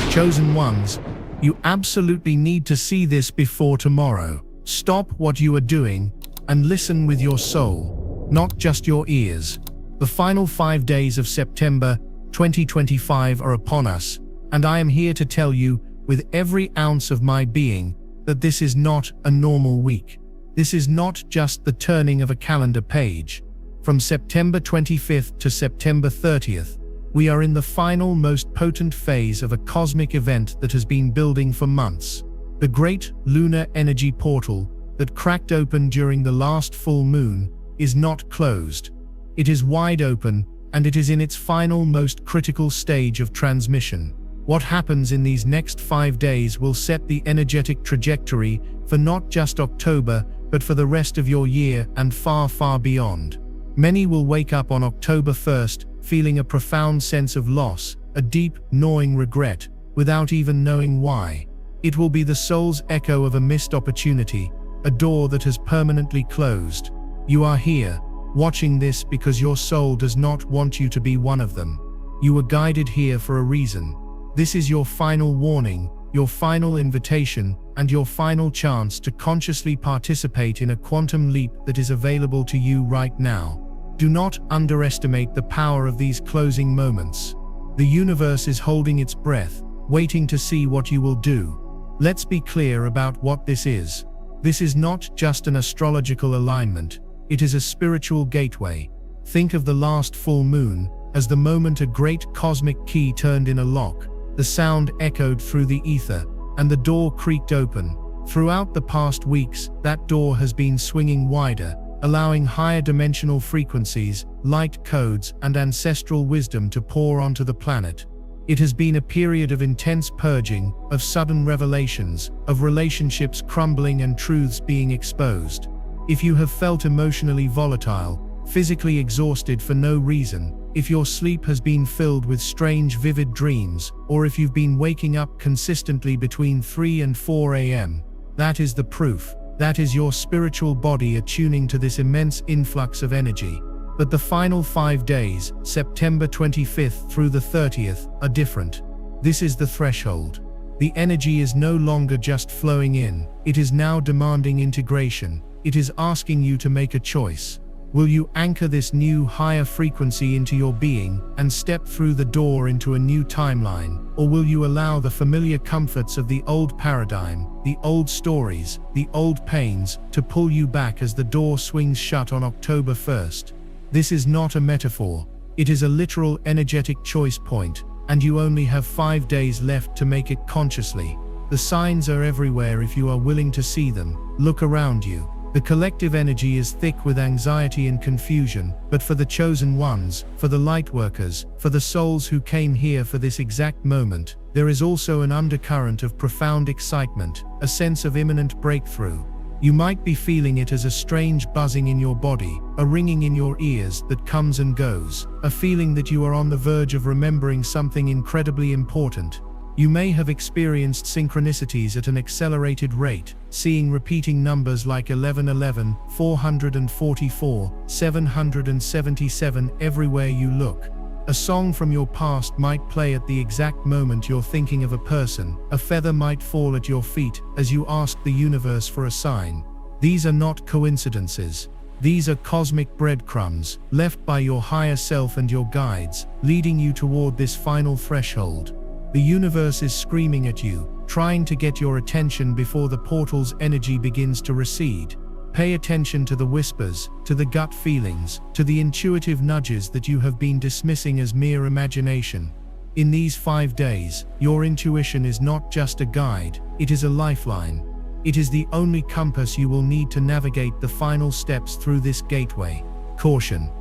Chosen ones, you absolutely need to see this before tomorrow. Stop what you are doing and listen with your soul, not just your ears. The final 5 days of September 2025 are upon us, and I am here to tell you, with every ounce of my being, that this is not a normal week. This is not just the turning of a calendar page. From September 25th to September 30th, we are in the final, most potent phase of a cosmic event that has been building for months. The great lunar energy portal that cracked open during the last full moon is not closed. It is wide open, and it is in its final, most critical stage of transmission. What happens in these next 5 days will set the energetic trajectory for not just October, but for the rest of your year and far, far beyond. Many will wake up on October 1st feeling a profound sense of loss, a deep, gnawing regret, without even knowing why. It will be the soul's echo of a missed opportunity, a door that has permanently closed. You are here, watching this because your soul does not want you to be one of them. You were guided here for a reason. This is your final warning, your final invitation, and your final chance to consciously participate in a quantum leap that is available to you right now. Do not underestimate the power of these closing moments. The universe is holding its breath, waiting to see what you will do. Let's be clear about what this is. This is not just an astrological alignment, it is a spiritual gateway. Think of the last full moon as the moment a great cosmic key turned in a lock. The sound echoed through the ether, and the door creaked open. Throughout the past weeks, that door has been swinging wider, allowing higher dimensional frequencies, light codes, and ancestral wisdom to pour onto the planet. It has been a period of intense purging, of sudden revelations, of relationships crumbling and truths being exposed. If you have felt emotionally volatile, physically exhausted for no reason, if your sleep has been filled with strange vivid dreams, or if you've been waking up consistently between 3 and 4 a.m., that is the proof. That is your spiritual body attuning to this immense influx of energy. But the final 5 days, September 25th through the 30th, are different. This is the threshold. The energy is no longer just flowing in, it is now demanding integration. It is asking you to make a choice. Will you anchor this new, higher frequency into your being and step through the door into a new timeline? Or will you allow the familiar comforts of the old paradigm, the old stories, the old pains, to pull you back as the door swings shut on October 1st? This is not a metaphor. It is a literal energetic choice point, and you only have 5 days left to make it consciously. The signs are everywhere if you are willing to see them. Look around you. The collective energy is thick with anxiety and confusion, but for the chosen ones, for the lightworkers, for the souls who came here for this exact moment, there is also an undercurrent of profound excitement, a sense of imminent breakthrough. You might be feeling it as a strange buzzing in your body, a ringing in your ears that comes and goes, a feeling that you are on the verge of remembering something incredibly important. You may have experienced synchronicities at an accelerated rate, seeing repeating numbers like 1111, 444, 777 everywhere you look. A song from your past might play at the exact moment you're thinking of a person. A feather might fall at your feet as you ask the universe for a sign. These are not coincidences. These are cosmic breadcrumbs left by your higher self and your guides, leading you toward this final threshold. The universe is screaming at you, trying to get your attention before the portal's energy begins to recede. Pay attention to the whispers, to the gut feelings, to the intuitive nudges that you have been dismissing as mere imagination. In these 5 days, your intuition is not just a guide, it is a lifeline. It is the only compass you will need to navigate the final steps through this gateway. Caution.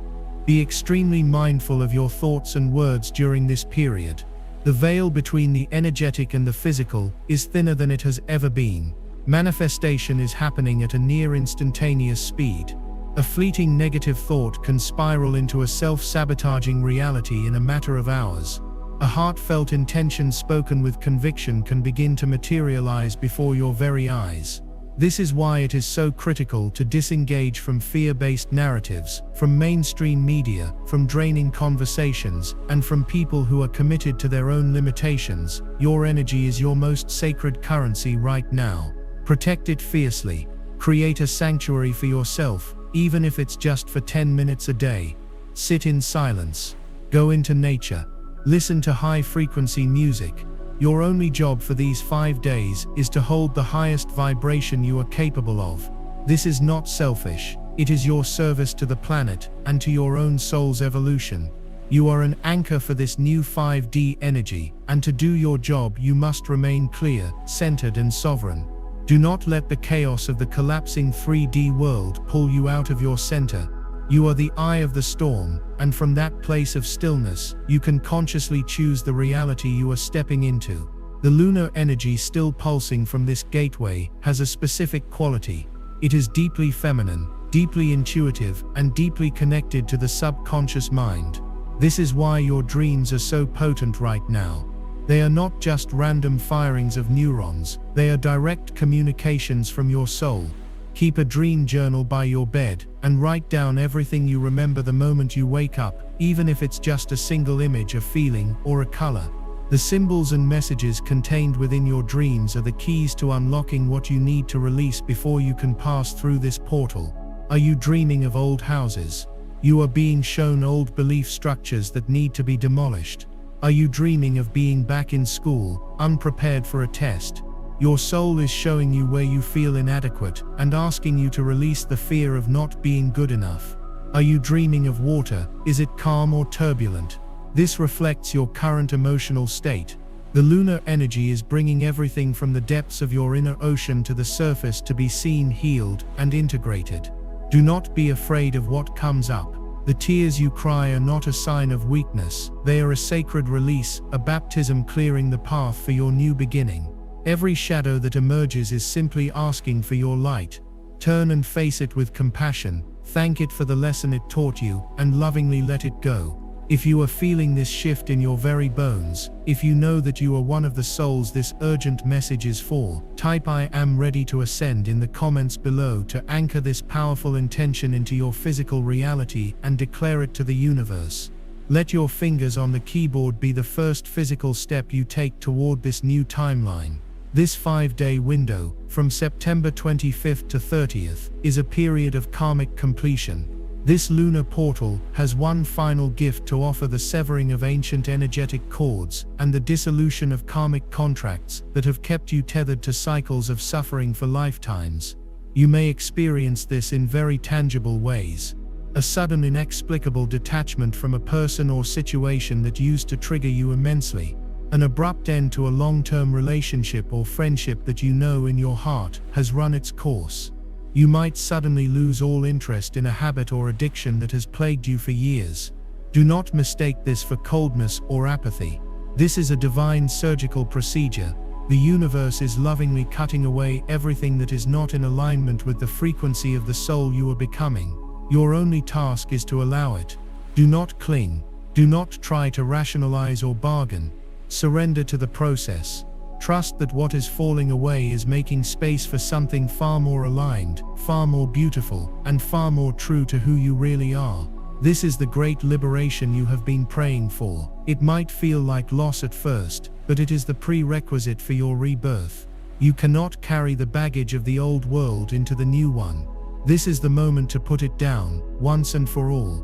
Be extremely mindful of your thoughts and words during this period. The veil between the energetic and the physical is thinner than it has ever been. Manifestation is happening at a near instantaneous speed. A fleeting negative thought can spiral into a self-sabotaging reality in a matter of hours. A heartfelt intention spoken with conviction can begin to materialize before your very eyes. This is why it is so critical to disengage from fear-based narratives, from mainstream media, from draining conversations, and from people who are committed to their own limitations. Your energy is your most sacred currency right now. Protect it fiercely. Create a sanctuary for yourself, even if it's just for 10 minutes a day. Sit in silence. Go into nature. Listen to high-frequency music. Your only job for these 5 days is to hold the highest vibration you are capable of. This is not selfish. It is your service to the planet and to your own soul's evolution. You are an anchor for this new 5D energy, and to do your job you must remain clear, centered and sovereign. Do not let the chaos of the collapsing 3D world pull you out of your center. You are the eye of the storm, and from that place of stillness, you can consciously choose the reality you are stepping into. The lunar energy still pulsing from this gateway has a specific quality. It is deeply feminine, deeply intuitive, and deeply connected to the subconscious mind. This is why your dreams are so potent right now. They are not just random firings of neurons, they are direct communications from your soul. Keep a dream journal by your bed, and write down everything you remember the moment you wake up, even if it's just a single image, a feeling, or a color. The symbols and messages contained within your dreams are the keys to unlocking what you need to release before you can pass through this portal. Are you dreaming of old houses? You are being shown old belief structures that need to be demolished. Are you dreaming of being back in school, unprepared for a test? Your soul is showing you where you feel inadequate and asking you to release the fear of not being good enough. Are you dreaming of water? Is it calm or turbulent? This reflects your current emotional state. The lunar energy is bringing everything from the depths of your inner ocean to the surface to be seen, healed, and integrated. Do not be afraid of what comes up. The tears you cry are not a sign of weakness. They are a sacred release, a baptism clearing the path for your new beginning. Every shadow that emerges is simply asking for your light. Turn and face it with compassion, thank it for the lesson it taught you, and lovingly let it go. If you are feeling this shift in your very bones, if you know that you are one of the souls this urgent message is for, type "I am ready to ascend" in the comments below to anchor this powerful intention into your physical reality and declare it to the universe. Let your fingers on the keyboard be the first physical step you take toward this new timeline. This 5-day window, from September 25th to 30th, is a period of karmic completion. This lunar portal has one final gift to offer: the severing of ancient energetic cords and the dissolution of karmic contracts that have kept you tethered to cycles of suffering for lifetimes. You may experience this in very tangible ways. A sudden, inexplicable detachment from a person or situation that used to trigger you immensely. An abrupt end to a long-term relationship or friendship that you know in your heart has run its course. You might suddenly lose all interest in a habit or addiction that has plagued you for years. Do not mistake this for coldness or apathy. This is a divine surgical procedure. The universe is lovingly cutting away everything that is not in alignment with the frequency of the soul you are becoming. Your only task is to allow it. Do not cling. Do not try to rationalize or bargain. Surrender to the process. Trust that what is falling away is making space for something far more aligned, far more beautiful, and far more true to who you really are. This is the great liberation you have been praying for. It might feel like loss at first, but it is the prerequisite for your rebirth. You cannot carry the baggage of the old world into the new one. This is the moment to put it down, once and for all.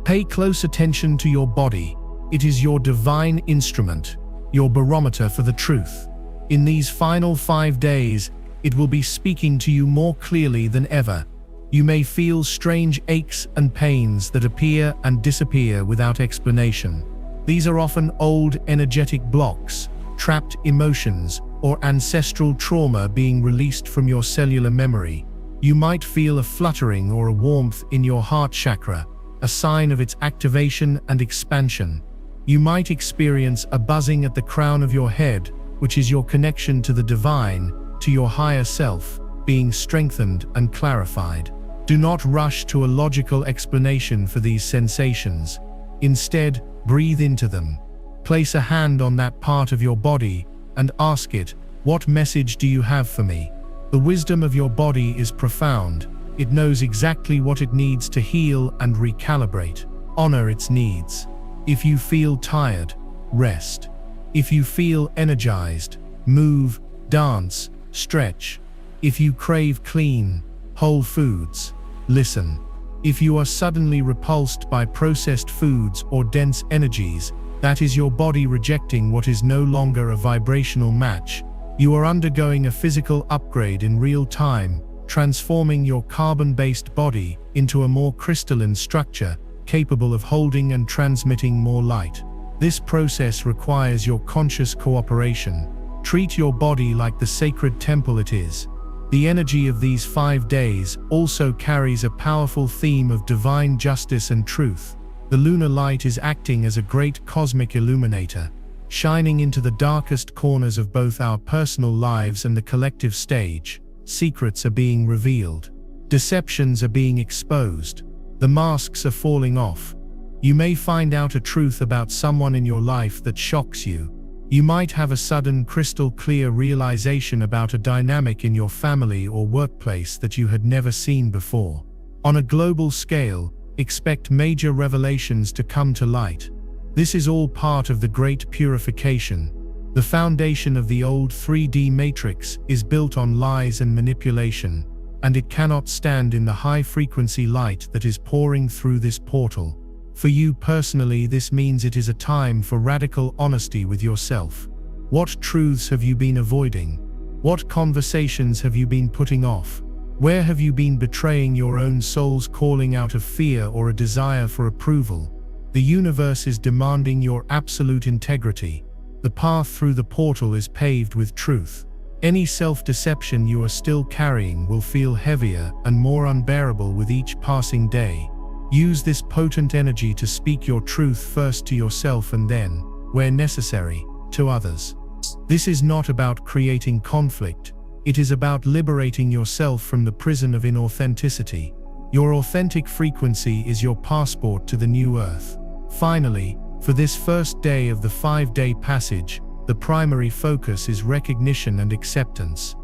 Pay close attention to your body. It is your divine instrument, your barometer for the truth. In these final 5 days, it will be speaking to you more clearly than ever. You may feel strange aches and pains that appear and disappear without explanation. These are often old energetic blocks, trapped emotions, or ancestral trauma being released from your cellular memory. You might feel a fluttering or a warmth in your heart chakra, a sign of its activation and expansion. You might experience a buzzing at the crown of your head, which is your connection to the divine, to your higher self, being strengthened and clarified. Do not rush to a logical explanation for these sensations. Instead, breathe into them. Place a hand on that part of your body and ask it, "What message do you have for me?" The wisdom of your body is profound. It knows exactly what it needs to heal and recalibrate. Honor its needs. If you feel tired, rest. If you feel energized, move, dance, stretch. If you crave clean, whole foods, listen. If you are suddenly repulsed by processed foods or dense energies, that is your body rejecting what is no longer a vibrational match. You are undergoing a physical upgrade in real time, transforming your carbon-based body into a more crystalline structure, capable of holding and transmitting more light. This process requires your conscious cooperation. Treat your body like the sacred temple it is. The energy of these 5 days also carries a powerful theme of divine justice and truth. The lunar light is acting as a great cosmic illuminator, shining into the darkest corners of both our personal lives and the collective stage. Secrets are being revealed. Deceptions are being exposed. The masks are falling off. You may find out a truth about someone in your life that shocks you. You might have a sudden crystal clear realization about a dynamic in your family or workplace that you had never seen before. On a global scale, expect major revelations to come to light. This is all part of the great purification. The foundation of the old 3D matrix is built on lies and manipulation, and it cannot stand in the high-frequency light that is pouring through this portal. For you personally, this means it is a time for radical honesty with yourself. What truths have you been avoiding? What conversations have you been putting off? Where have you been betraying your own soul's calling out of fear or a desire for approval? The universe is demanding your absolute integrity. The path through the portal is paved with truth. Any self-deception you are still carrying will feel heavier and more unbearable with each passing day. Use this potent energy to speak your truth first to yourself and then, where necessary, to others. This is not about creating conflict. It is about liberating yourself from the prison of inauthenticity. Your authentic frequency is your passport to the new earth. Finally, for this first day of the 5-day passage, the primary focus is recognition and acceptance.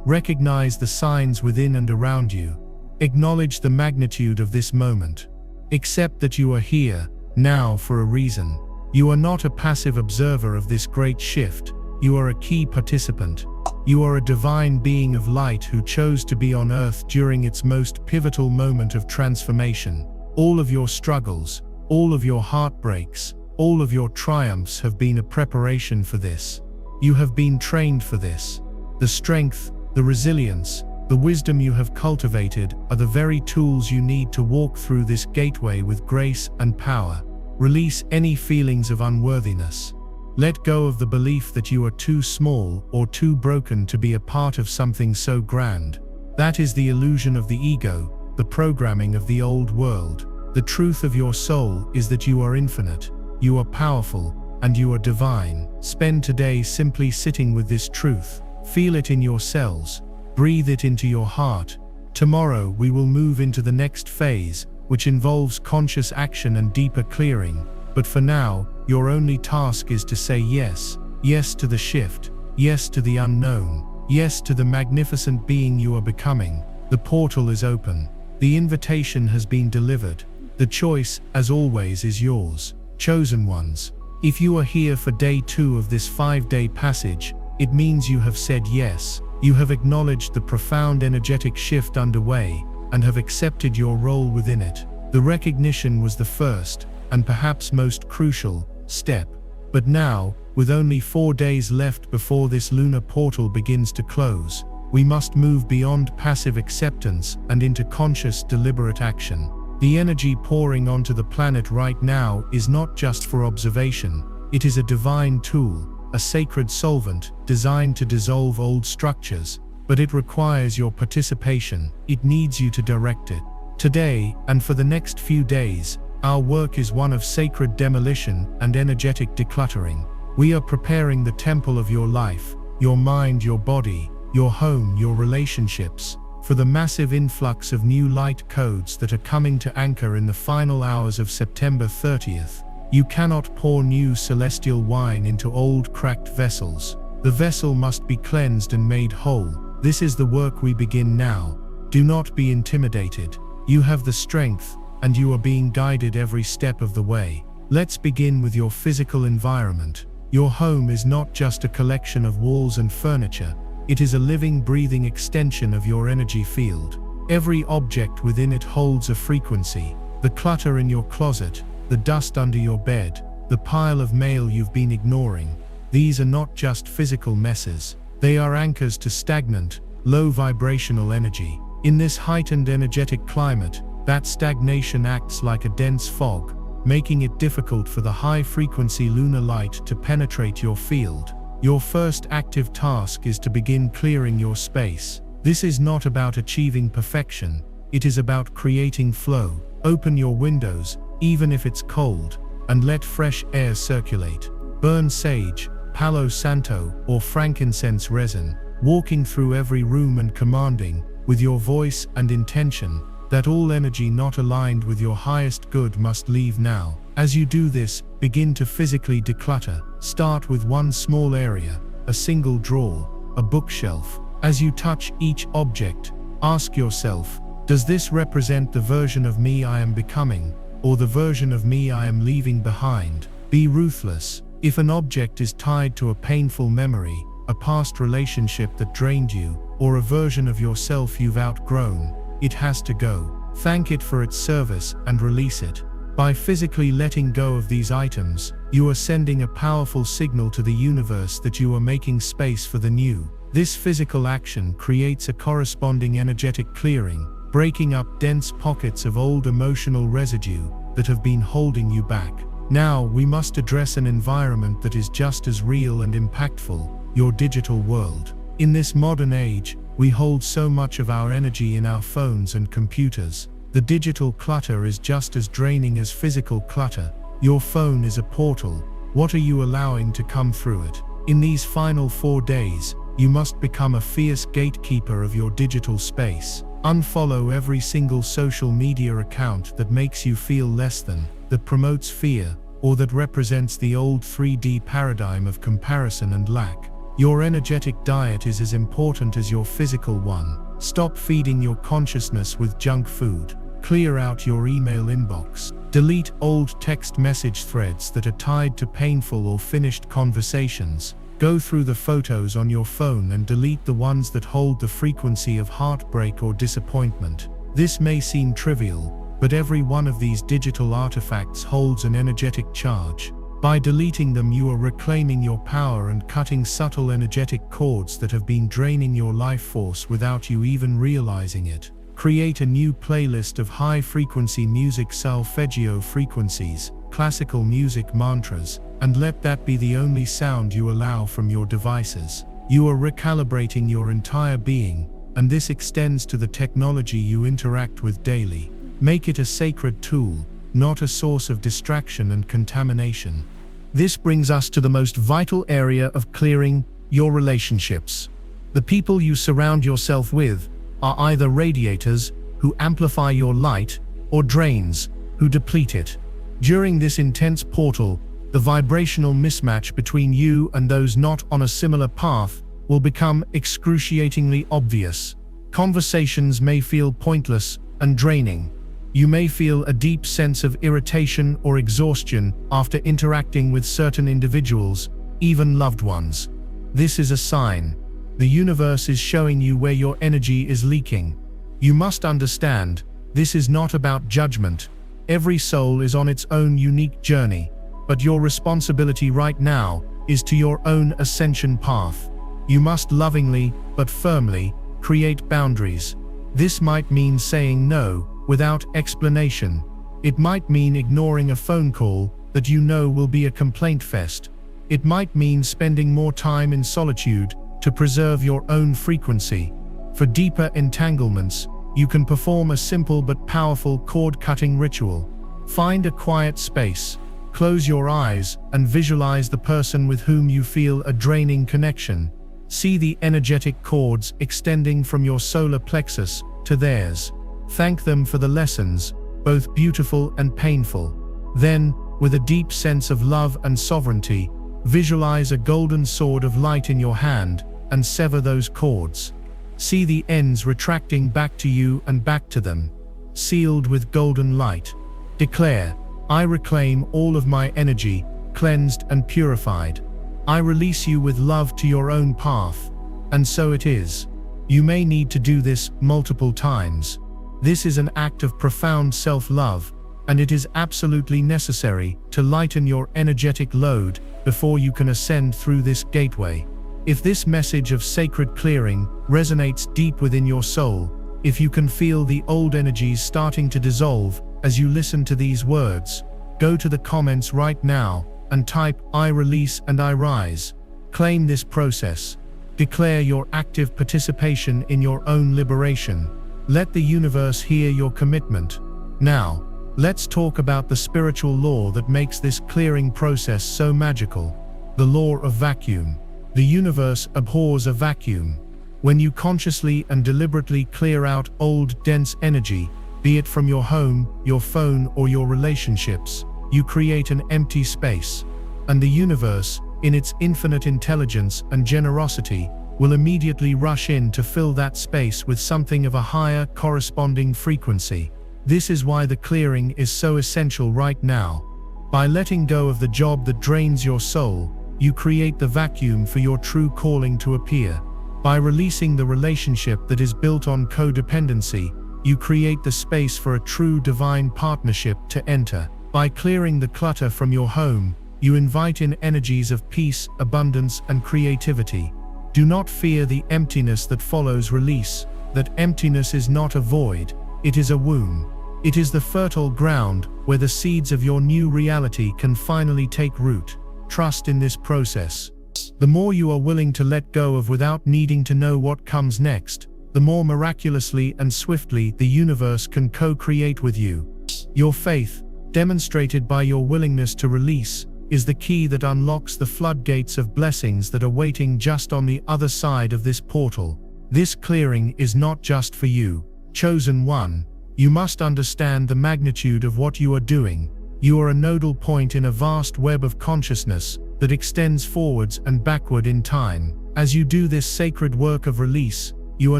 Recognize the signs within and around you. Acknowledge the magnitude of this moment. Accept that you are here, now, for a reason. You are not a passive observer of this great shift. You are a key participant. You are a divine being of light who chose to be on Earth during its most pivotal moment of transformation. All of your struggles, all of your heartbreaks, all of your triumphs have been a preparation for this. You have been trained for this. The strength, the resilience, the wisdom you have cultivated are the very tools you need to walk through this gateway with grace and power. Release any feelings of unworthiness. Let go of the belief that you are too small or too broken to be a part of something so grand. That is the illusion of the ego, the programming of the old world. The truth of your soul is that you are infinite, you are powerful, and you are divine. Spend today simply sitting with this truth. Feel it in your cells. Breathe it into your heart. Tomorrow we will move into the next phase, which involves conscious action and deeper clearing. But for now, your only task is to say yes. Yes to the shift. Yes to the unknown. Yes to the magnificent being you are becoming. The portal is open. The invitation has been delivered. The choice, as always, is yours. Chosen ones. If you are here for day 2 of this 5-day passage, it means you have said yes. You have acknowledged the profound energetic shift underway and have accepted your role within it. The recognition was the first, and perhaps most crucial, step. But now, with only 4 days left before this lunar portal begins to close, we must move beyond passive acceptance and into conscious, deliberate action. The energy pouring onto the planet right now is not just for observation. It is a divine tool, a sacred solvent designed to dissolve old structures, but it requires your participation. It needs you to direct it. Today, and for the next few days, our work is one of sacred demolition and energetic decluttering. We are preparing the temple of your life, your mind, your body, your home, your relationships, for the massive influx of new light codes that are coming to anchor in the final hours of September 30th. You cannot pour new celestial wine into old cracked vessels. The vessel must be cleansed and made whole. This is the work we begin now. Do not be intimidated. You have the strength, and you are being guided every step of the way. Let's begin with your physical environment. Your home is not just a collection of walls and furniture. It is a living, breathing extension of your energy field. Every object within it holds a frequency. The clutter in your closet, the dust under your bed, the pile of mail you've been ignoring. These are not just physical messes. They are anchors to stagnant, low vibrational energy. In this heightened energetic climate, that stagnation acts like a dense fog, making it difficult for the high-frequency lunar light to penetrate your field. Your first active task is to begin clearing your space. This is not about achieving perfection. It is about creating flow. Open your windows, even if it's cold, and let fresh air circulate. Burn sage, Palo Santo, or frankincense resin, walking through every room and commanding, with your voice and intention, that all energy not aligned with your highest good must leave now. As you do this, begin to physically declutter. Start with one small area, a single drawer, a bookshelf. As you touch each object, ask yourself, does this represent the version of me I am becoming, or the version of me I am leaving behind? Be ruthless. If an object is tied to a painful memory, a past relationship that drained you, or a version of yourself you've outgrown, it has to go. Thank it for its service and release it. By physically letting go of these items, you are sending a powerful signal to the universe that you are making space for the new. This physical action creates a corresponding energetic clearing, breaking up dense pockets of old emotional residue that have been holding you back. Now, we must address an environment that is just as real and impactful, your digital world. In this modern age, we hold so much of our energy in our phones and computers. The digital clutter is just as draining as physical clutter. Your phone is a portal. What are you allowing to come through it? In these final 4 days, you must become a fierce gatekeeper of your digital space. Unfollow every single social media account that makes you feel less than, that promotes fear, or that represents the old 3D paradigm of comparison and lack. Your energetic diet is as important as your physical one. Stop feeding your consciousness with junk food. Clear out your email inbox. Delete old text message threads that are tied to painful or finished conversations. Go through the photos on your phone and delete the ones that hold the frequency of heartbreak or disappointment. This may seem trivial, but every one of these digital artifacts holds an energetic charge. By deleting them, you are reclaiming your power and cutting subtle energetic cords that have been draining your life force without you even realizing it. Create a new playlist of high-frequency music, solfeggio frequencies, classical music mantras, and let that be the only sound you allow from your devices. You are recalibrating your entire being, and this extends to the technology you interact with daily. Make it a sacred tool, not a source of distraction and contamination. This brings us to the most vital area of clearing: your relationships. The people you surround yourself with are either radiators, who amplify your light, or drains, who deplete it. During this intense portal, the vibrational mismatch between you and those not on a similar path will become excruciatingly obvious. Conversations may feel pointless and draining. You may feel a deep sense of irritation or exhaustion after interacting with certain individuals, even loved ones. This is a sign. The universe is showing you where your energy is leaking. You must understand, this is not about judgment. Every soul is on its own unique journey, but your responsibility right now is to your own ascension path. You must lovingly, but firmly, create boundaries. This might mean saying no without explanation. It might mean ignoring a phone call that you know will be a complaint fest. It might mean spending more time in solitude to preserve your own frequency. For deeper entanglements, you can perform a simple but powerful cord-cutting ritual. Find a quiet space, close your eyes, and visualize the person with whom you feel a draining connection. See the energetic cords extending from your solar plexus to theirs. Thank them for the lessons, both beautiful and painful. Then, with a deep sense of love and sovereignty, visualize a golden sword of light in your hand and sever those cords. See the ends retracting back to you and back to them, sealed with golden light. Declare, I reclaim all of my energy, cleansed and purified. I release you with love to your own path. And so it is. You may need to do this multiple times. This is an act of profound self-love, and it is absolutely necessary to lighten your energetic load before you can ascend through this gateway. If this message of sacred clearing resonates deep within your soul, if you can feel the old energies starting to dissolve as you listen to these words, go to the comments right now and type I release and I rise. Claim this process. Declare your active participation in your own liberation. Let the universe hear your commitment. Now, let's talk about the spiritual law that makes this clearing process so magical. The law of vacuum. The universe abhors a vacuum. When you consciously and deliberately clear out old, dense energy, be it from your home, your phone, or your relationships, you create an empty space. And the universe, in its infinite intelligence and generosity, will immediately rush in to fill that space with something of a higher, corresponding frequency. This is why the clearing is so essential right now. By letting go of the job that drains your soul, you create the vacuum for your true calling to appear. By releasing the relationship that is built on codependency, you create the space for a true divine partnership to enter. By clearing the clutter from your home, you invite in energies of peace, abundance, and creativity. Do not fear the emptiness that follows release. That emptiness is not a void, it is a womb. It is the fertile ground where the seeds of your new reality can finally take root. Trust in this process. The more you are willing to let go of without needing to know what comes next, the more miraculously and swiftly the universe can co-create with you. Your faith, demonstrated by your willingness to release, is the key that unlocks the floodgates of blessings that are waiting just on the other side of this portal. This clearing is not just for you, chosen one. You must understand the magnitude of what you are doing. You are a nodal point in a vast web of consciousness that extends forwards and backward in time. As you do this sacred work of release, you are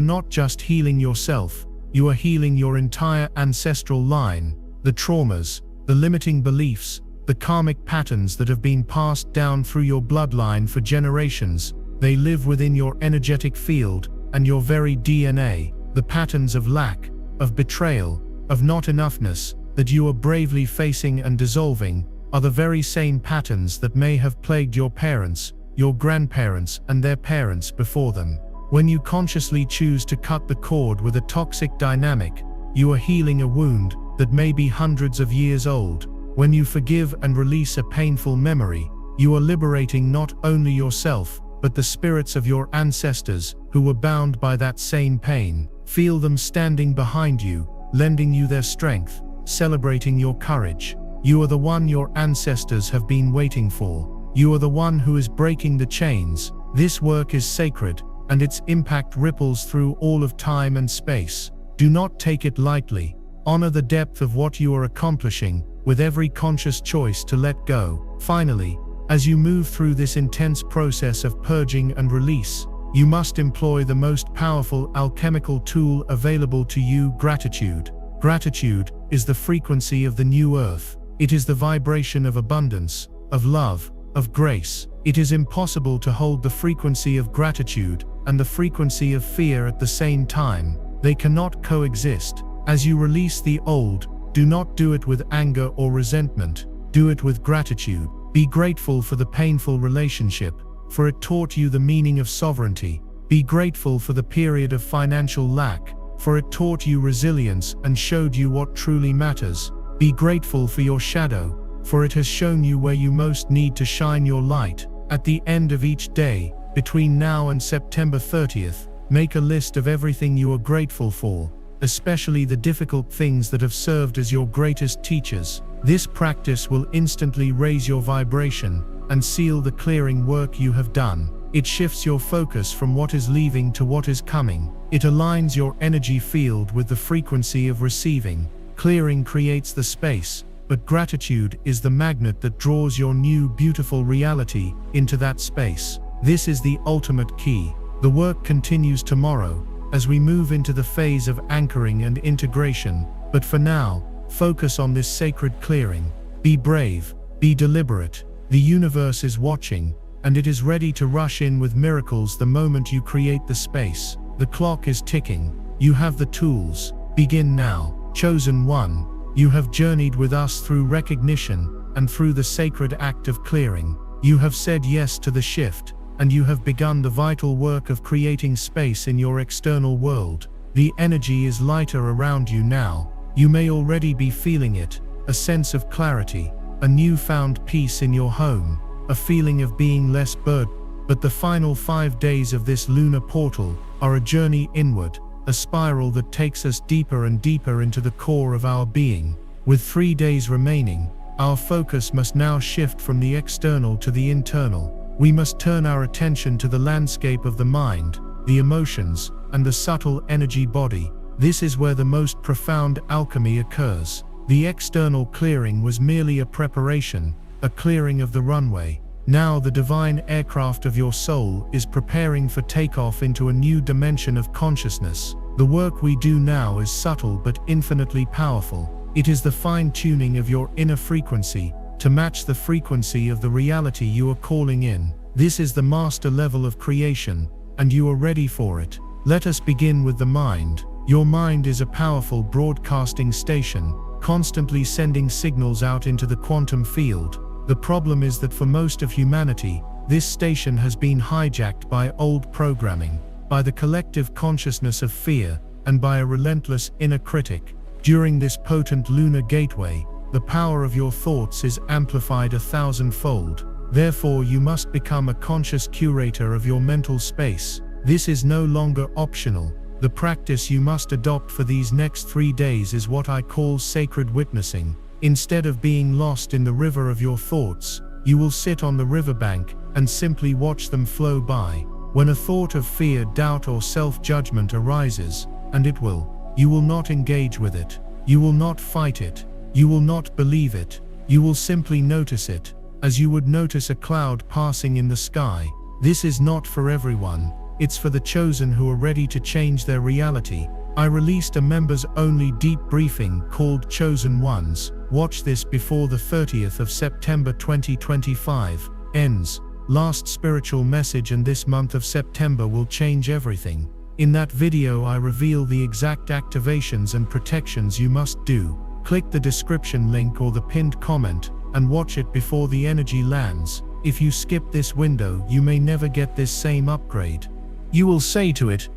not just healing yourself, you are healing your entire ancestral line. The traumas, the limiting beliefs, the karmic patterns that have been passed down through your bloodline for generations, they live within your energetic field and your very DNA. The patterns of lack, of betrayal, of not enoughness, that you are bravely facing and dissolving, are the very same patterns that may have plagued your parents, your grandparents, and their parents before them. When you consciously choose to cut the cord with a toxic dynamic, you are healing a wound that may be hundreds of years old. When you forgive and release a painful memory, you are liberating not only yourself, but the spirits of your ancestors who were bound by that same pain. Feel them standing behind you, lending you their strength, celebrating your courage. You are the one your ancestors have been waiting for. You are the one who is breaking the chains. This work is sacred, and its impact ripples through all of time and space. Do not take it lightly. Honor the depth of what you are accomplishing, with every conscious choice to let go. Finally, as you move through this intense process of purging and release, you must employ the most powerful alchemical tool available to you: gratitude. Gratitude is the frequency of the new earth. It is the vibration of abundance, of love, of grace. It is impossible to hold the frequency of gratitude and the frequency of fear at the same time. They cannot coexist. As you release the old, do not do it with anger or resentment. Do it with gratitude. Be grateful for the painful relationship, for it taught you the meaning of sovereignty. Be grateful for the period of financial lack, for it taught you resilience and showed you what truly matters. Be grateful for your shadow, for it has shown you where you most need to shine your light. At the end of each day, between now and September 30th, make a list of everything you are grateful for, especially the difficult things that have served as your greatest teachers. This practice will instantly raise your vibration and seal the clearing work you have done. It shifts your focus from what is leaving to what is coming. It aligns your energy field with the frequency of receiving. Clearing creates the space, but gratitude is the magnet that draws your new beautiful reality into that space. This is the ultimate key. The work continues tomorrow, as we move into the phase of anchoring and integration. But for now, focus on this sacred clearing. Be brave, be deliberate. The universe is watching, and it is ready to rush in with miracles the moment you create the space. The clock is ticking. You have the tools. Begin now. Chosen one, you have journeyed with us through recognition and through the sacred act of clearing. You have said yes to the shift, and you have begun the vital work of creating space in your external world. The energy is lighter around you now. You may already be feeling it, a sense of clarity, a newfound peace in your home, a feeling of being less burdened. But the final 5 days of this lunar portal are a journey inward, a spiral that takes us deeper and deeper into the core of our being. With 3 days remaining, our focus must now shift from the external to the internal. We must turn our attention to the landscape of the mind, the emotions, and the subtle energy body. This is where the most profound alchemy occurs. The external clearing was merely a preparation, a clearing of the runway. Now the divine aircraft of your soul is preparing for takeoff into a new dimension of consciousness. The work we do now is subtle but infinitely powerful. It is the fine-tuning of your inner frequency to match the frequency of the reality you are calling in. This is the master level of creation, and you are ready for it. Let us begin with the mind. Your mind is a powerful broadcasting station, constantly sending signals out into the quantum field. The problem is that for most of humanity, this station has been hijacked by old programming, by the collective consciousness of fear, and by a relentless inner critic. During this potent lunar gateway, the power of your thoughts is amplified 1,000-fold. Therefore, you must become a conscious curator of your mental space. This is no longer optional. The practice you must adopt for these next 3 days is what I call sacred witnessing. Instead of being lost in the river of your thoughts, you will sit on the riverbank and simply watch them flow by. When a thought of fear, doubt, or self-judgment arises, and it will, you will not engage with it. You will not fight it. You will not believe it. You will simply notice it, as you would notice a cloud passing in the sky. This is not for everyone. It's for the chosen who are ready to change their reality. I released a members-only deep briefing called Chosen Ones. Watch this before the 30th of September 2025 ends. Last spiritual message, and this month of September will change everything. In that video I reveal the exact activations and protections you must do. Click the description link or the pinned comment and watch it before the energy lands. If you skip this window, you may never get this same upgrade. You will say to it,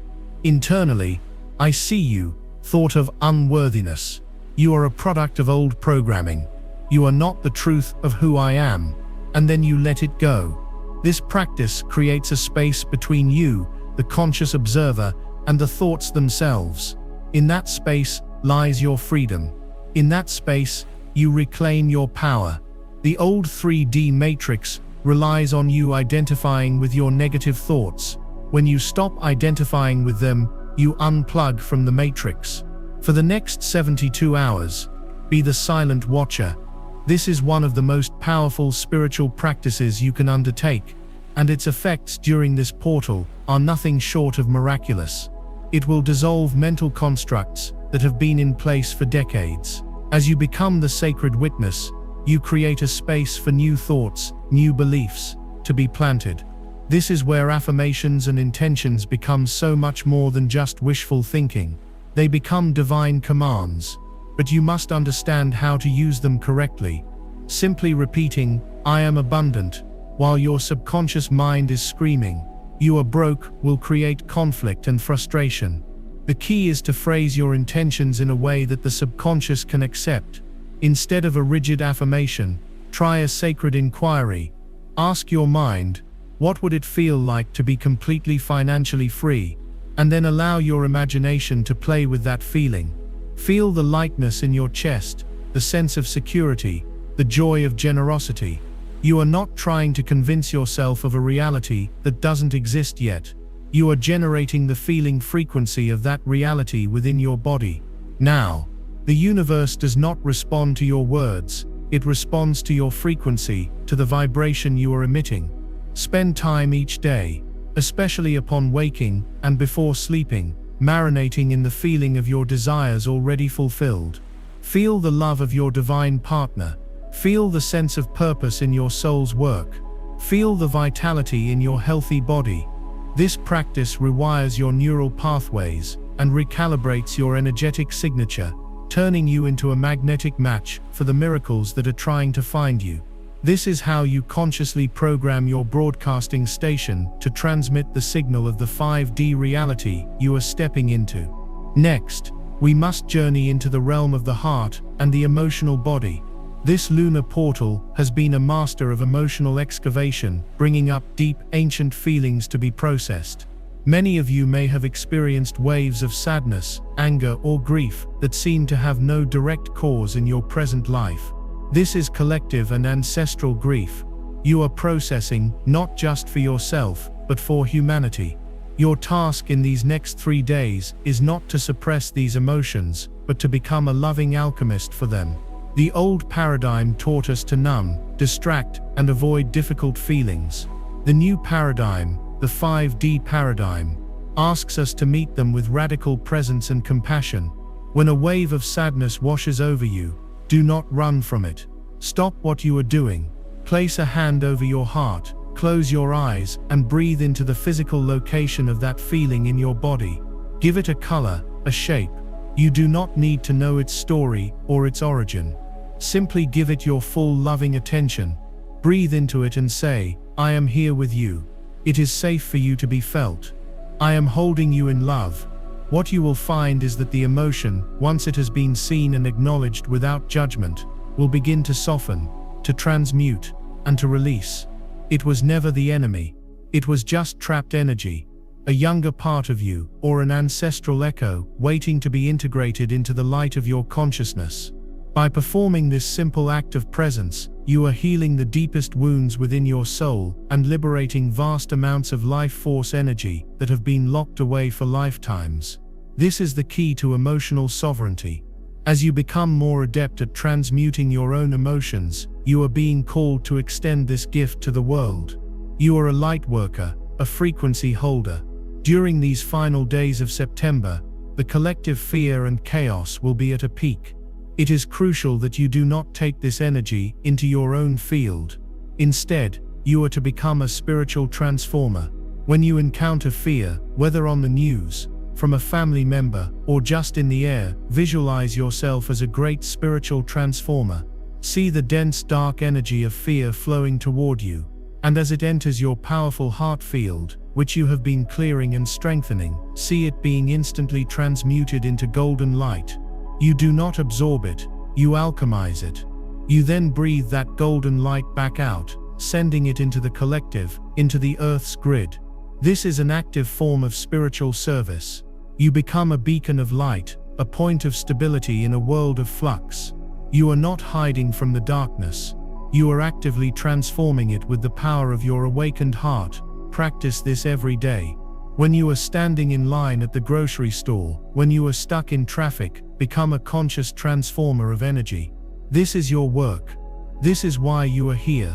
internally, I see you, thought of unworthiness. You are a product of old programming. You are not the truth of who I am. And then you let it go. This practice creates a space between you, the conscious observer, and the thoughts themselves. In that space lies your freedom. In that space, you reclaim your power. The old 3D matrix relies on you identifying with your negative thoughts. When you stop identifying with them, you unplug from the matrix. For the next 72 hours, be the silent watcher. This is one of the most powerful spiritual practices you can undertake, and its effects during this portal are nothing short of miraculous. It will dissolve mental constructs that have been in place for decades. As you become the sacred witness, you create a space for new thoughts, new beliefs, to be planted. This is where affirmations and intentions become so much more than just wishful thinking. They become divine commands, but you must understand how to use them correctly. Simply repeating, I am abundant, while your subconscious mind is screaming, you are broke, will create conflict and frustration. The key is to phrase your intentions in a way that the subconscious can accept. Instead of a rigid affirmation, try a sacred inquiry. Ask your mind, what would it feel like to be completely financially free? And then allow your imagination to play with that feeling. Feel the lightness in your chest, the sense of security, the joy of generosity. You are not trying to convince yourself of a reality that doesn't exist yet. You are generating the feeling frequency of that reality within your body. Now, the universe does not respond to your words, it responds to your frequency, to the vibration you are emitting. Spend time each day, especially upon waking and before sleeping, marinating in the feeling of your desires already fulfilled. Feel the love of your divine partner. Feel the sense of purpose in your soul's work. Feel the vitality in your healthy body. This practice rewires your neural pathways and recalibrates your energetic signature, turning you into a magnetic match for the miracles that are trying to find you. This is how you consciously program your broadcasting station to transmit the signal of the 5D reality you are stepping into. Next, we must journey into the realm of the heart and the emotional body. This lunar portal has been a master of emotional excavation, bringing up deep, ancient feelings to be processed. Many of you may have experienced waves of sadness, anger, or grief that seem to have no direct cause in your present life. This is collective and ancestral grief. You are processing not just for yourself, but for humanity. Your task in these next 3 days is not to suppress these emotions, but to become a loving alchemist for them. The old paradigm taught us to numb, distract, and avoid difficult feelings. The new paradigm, the 5D paradigm, asks us to meet them with radical presence and compassion. When a wave of sadness washes over you, do not run from it. Stop what you are doing. Place a hand over your heart, close your eyes, and breathe into the physical location of that feeling in your body. Give it a color, a shape. You do not need to know its story or its origin. Simply give it your full loving attention. Breathe into it and say, "I am here with you. It is safe for you to be felt. I am holding you in love." What you will find is that the emotion, once it has been seen and acknowledged without judgment, will begin to soften, to transmute, and to release. It was never the enemy. It was just trapped energy, a younger part of you, or an ancestral echo, waiting to be integrated into the light of your consciousness. By performing this simple act of presence, you are healing the deepest wounds within your soul and liberating vast amounts of life force energy that have been locked away for lifetimes. This is the key to emotional sovereignty. As you become more adept at transmuting your own emotions, you are being called to extend this gift to the world. You are a light worker, a frequency holder. During these final days of September, the collective fear and chaos will be at a peak. It is crucial that you do not take this energy into your own field. Instead, you are to become a spiritual transformer. When you encounter fear, whether on the news, from a family member, or just in the air, visualize yourself as a great spiritual transformer. See the dense dark energy of fear flowing toward you, and as it enters your powerful heart field, which you have been clearing and strengthening, see it being instantly transmuted into golden light. You do not absorb it, you alchemize it. You then breathe that golden light back out, sending it into the collective, into the Earth's grid. This is an active form of spiritual service. You become a beacon of light, a point of stability in a world of flux. You are not hiding from the darkness. You are actively transforming it with the power of your awakened heart. Practice this every day. When you are standing in line at the grocery store, when you are stuck in traffic, become a conscious transformer of energy. This is your work. This is why you are here.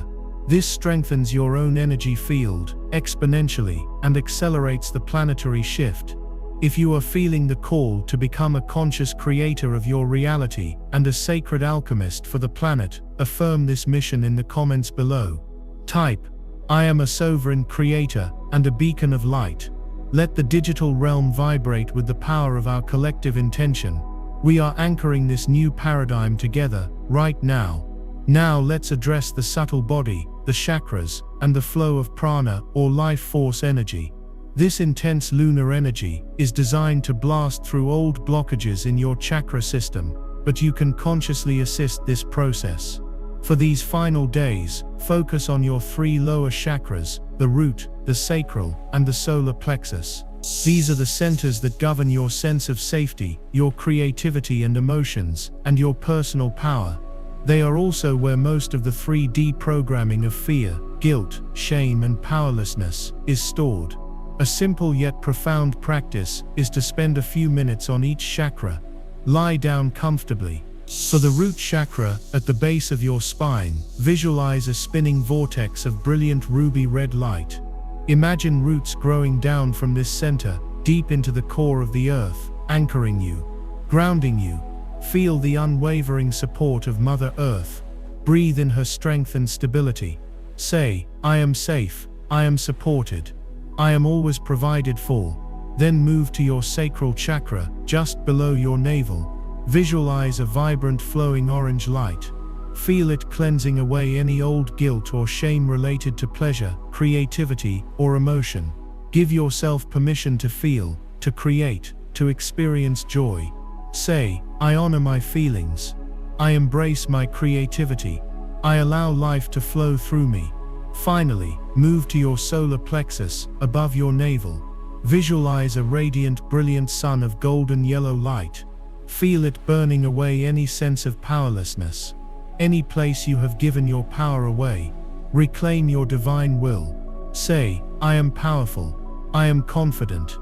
This strengthens your own energy field exponentially and accelerates the planetary shift. If you are feeling the call to become a conscious creator of your reality and a sacred alchemist for the planet, affirm this mission in the comments below. Type, "I am a sovereign creator and a beacon of light." Let the digital realm vibrate with the power of our collective intention. We are anchoring this new paradigm together, right now. Now let's address the subtle body, the chakras, and the flow of prana, or life force energy. This intense lunar energy is designed to blast through old blockages in your chakra system, but you can consciously assist this process. For these final days, focus on your 3 lower chakras, the root, the sacral, and the solar plexus. These are the centers that govern your sense of safety, your creativity and emotions, and your personal power. They are also where most of the 3D programming of fear, guilt, shame, and powerlessness is stored. A simple yet profound practice is to spend a few minutes on each chakra. Lie down comfortably. For the root chakra, at the base of your spine, visualize a spinning vortex of brilliant ruby red light. Imagine roots growing down from this center, deep into the core of the earth, anchoring you, grounding you. Feel the unwavering support of Mother Earth. Breathe in her strength and stability. Say, I am safe, I am supported, I am always provided for. Then move to your sacral chakra, just below your navel. Visualize a vibrant flowing orange light. Feel it cleansing away any old guilt or shame related to pleasure, creativity, or emotion. Give yourself permission to feel, to create, to experience joy. Say, I honor my feelings. I embrace my creativity. I allow life to flow through me. Finally, move to your solar plexus, above your navel. Visualize a radiant, brilliant sun of golden yellow light. Feel it burning away any sense of powerlessness. Any place you have given your power away. Reclaim your divine will. Say, I am powerful. I am confident.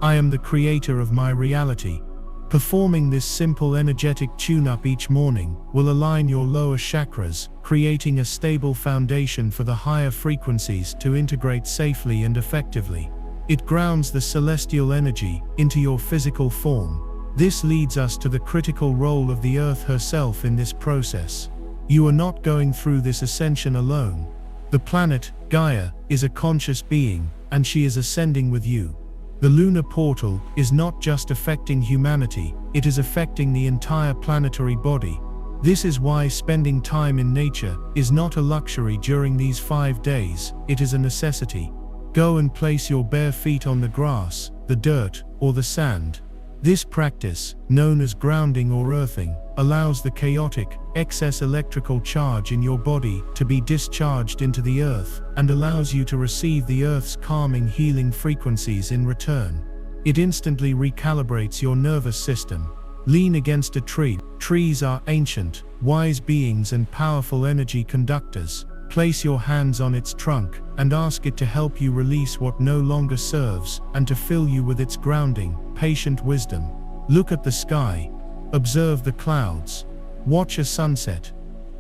I am the creator of my reality. Performing this simple energetic tune-up each morning will align your lower chakras, creating a stable foundation for the higher frequencies to integrate safely and effectively. It grounds the celestial energy into your physical form. This leads us to the critical role of the Earth herself in this process. You are not going through this ascension alone. The planet, Gaia, is a conscious being, and she is ascending with you. The lunar portal is not just affecting humanity, it is affecting the entire planetary body. This is why spending time in nature is not a luxury during these 5 days, it is a necessity. Go and place your bare feet on the grass, the dirt, or the sand. This practice, known as grounding or earthing, allows the chaotic, excess electrical charge in your body to be discharged into the earth and allows you to receive the earth's calming, healing frequencies in return. It instantly recalibrates your nervous system. Lean against a tree. Trees are ancient, wise beings and powerful energy conductors. Place your hands on its trunk and ask it to help you release what no longer serves and to fill you with its grounding, patient wisdom. Look at the sky. Observe the clouds. Watch a sunset.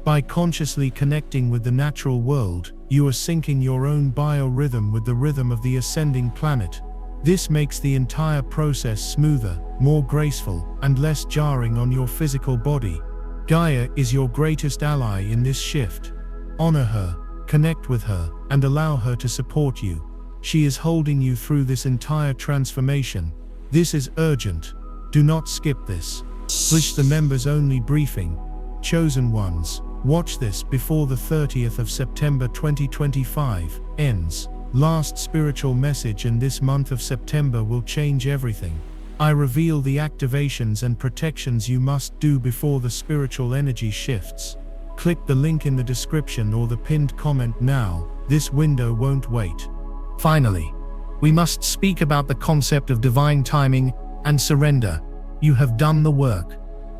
By consciously connecting with the natural world, you are syncing your own biorhythm with the rhythm of the ascending planet. This makes the entire process smoother, more graceful, and less jarring on your physical body. Gaia is your greatest ally in this shift. Honor her, connect with her, and allow her to support you. She is holding you through this entire transformation. This is urgent. Do not skip this. Switch the members-only briefing. Chosen ones, watch this before the 30th of September 2025 ends. Last spiritual message in this month of September will change everything. I reveal the activations and protections you must do before the spiritual energy shifts. Click the link in the description or the pinned comment now. This window won't wait. Finally, we must speak about the concept of divine timing and surrender. You have done the work.